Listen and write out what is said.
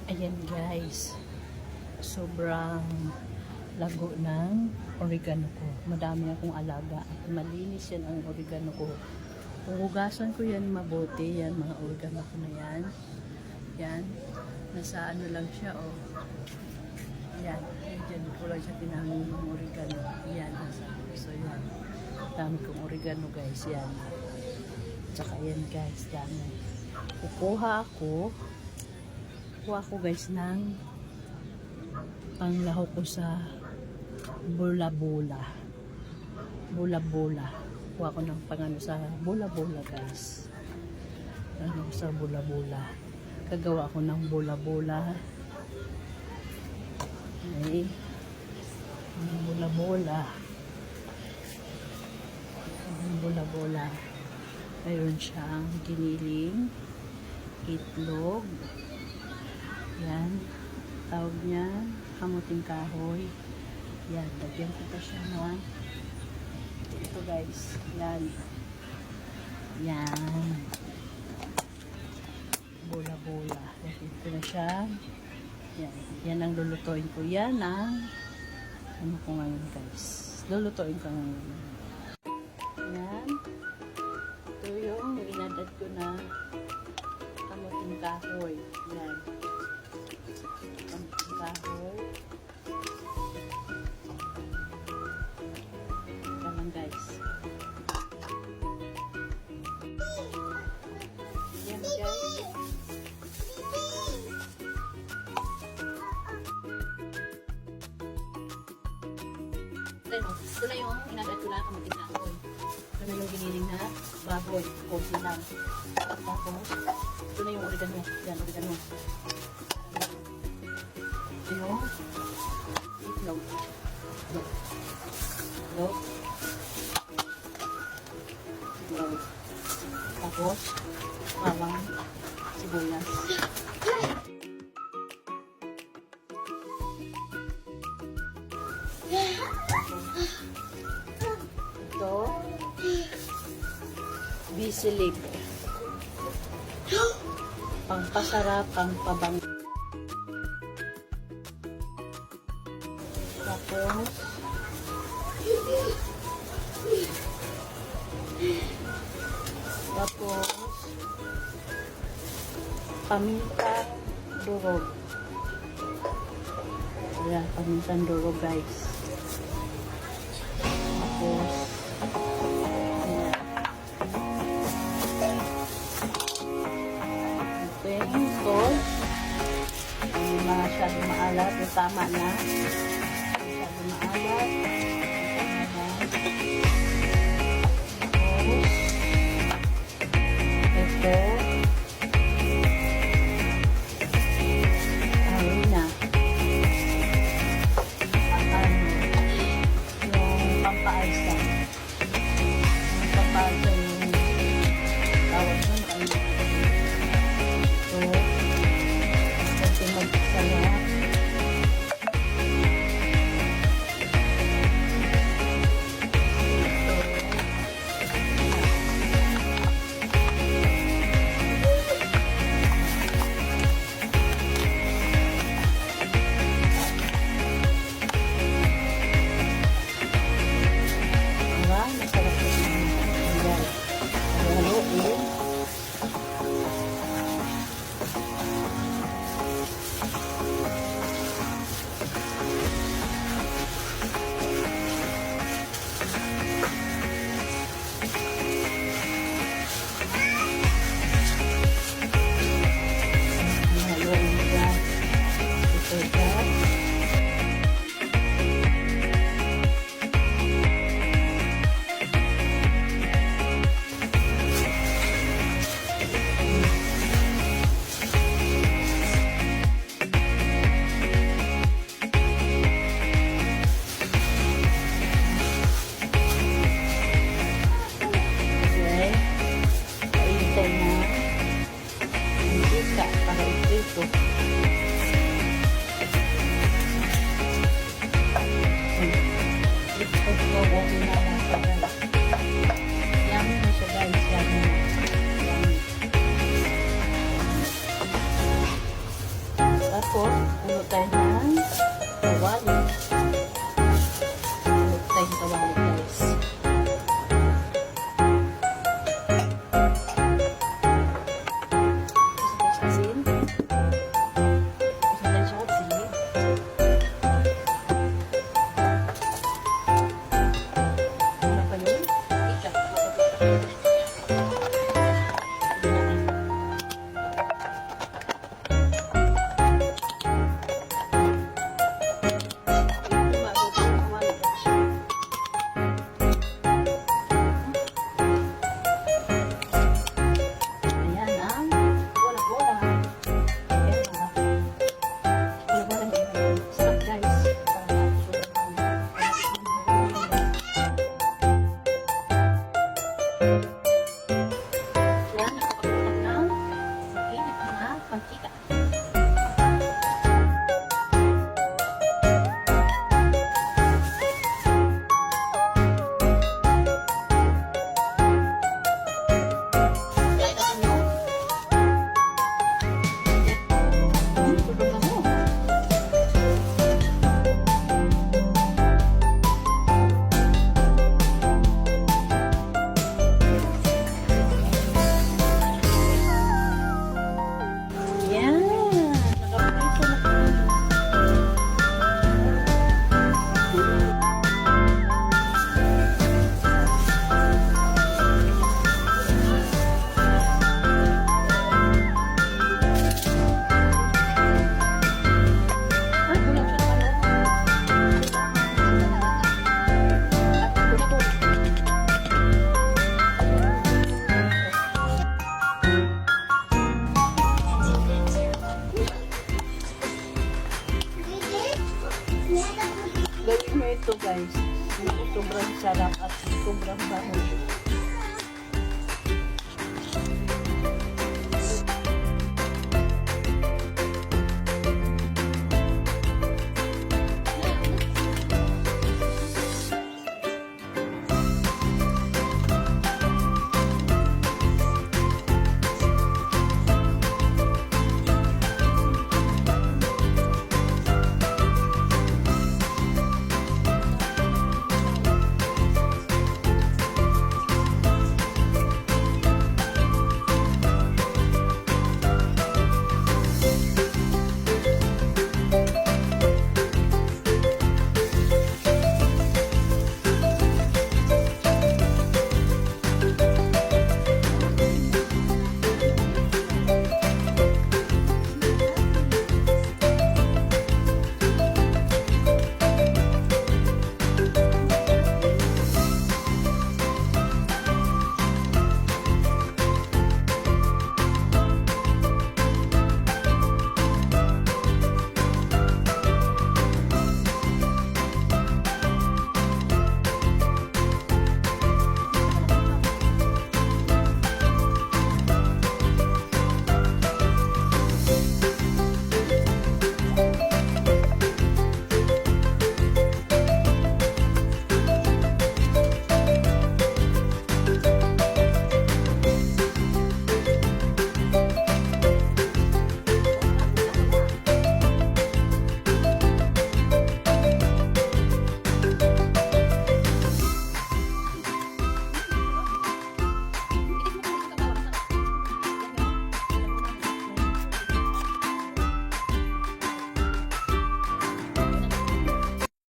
Ayan guys, sobrang lago ng oregano ko. Madami akong alaga at malinis yan ang oregano ko. Hugasan ko yan mabuti, yan mga oregano ko na yan. Yan, nasa ano lang siya oh. Yan, dyan ko lang siya pinangin ng oregano. Yan, so yan. Dami kong oregano guys, yan. Tsaka yan guys, dami. Kukuha ako guys ng panglaho ko sa bula-bula. Bula-bula. Kuha ko ng pangano sa bula-bula guys. Ano sa bula-bula. Kagawa ko ng bula-bula. Okay. Bula-bula. Bula-bula. Mayroon siyang giniling, itlog. Yan. Tawag niya, kamuting kahoy. Yan. Lagyan ko pa siya na. Ito guys. Yan. Yan. Bola-bola. Lagyan ko na siya. Yan. Yan ang lulutuin ko. Yan ang ano ko ngayon guys. Lulutuin ko ngayon. Yan. Ito yung inadad ko na kamuting kahoy. Yan. Kahoy. Ito lang guys. Yan guys. Ito na yung inagad ko na kamuting kahoy. Ito na yung giniling na baboy. Konti lang. Tapos, ito na yung oregano. Yan, oregano. Yung itlog. Itlog. Tapos, bawang, sibuyas. Ito, bisilip. Pangpasarap, pangpabang. Tapos pamintang durog. Ayan, pamintang durog guys. Tapos ayan. Ito yung salt. Hindi masyadong maalat. Tama na. Maalat. Ito. Harina. Yung pampaisa. Yung pampaisa yung tawag nun. Ito. Ito magsalap. Tapos, puno tayo ng kawali. Puno tayo ng kawali, guys. Tapos tayo sa asin. Tapos tayo sa asin. Ano pa yun? Ketchup. Ayan ang bola-bola. Ayan ang bola-bola niya. Sarap, guys. Ayan, nakapagpatak ng mainit na mantika. Gawin mo ito, guys. Sobrang sarap at sobrang bango.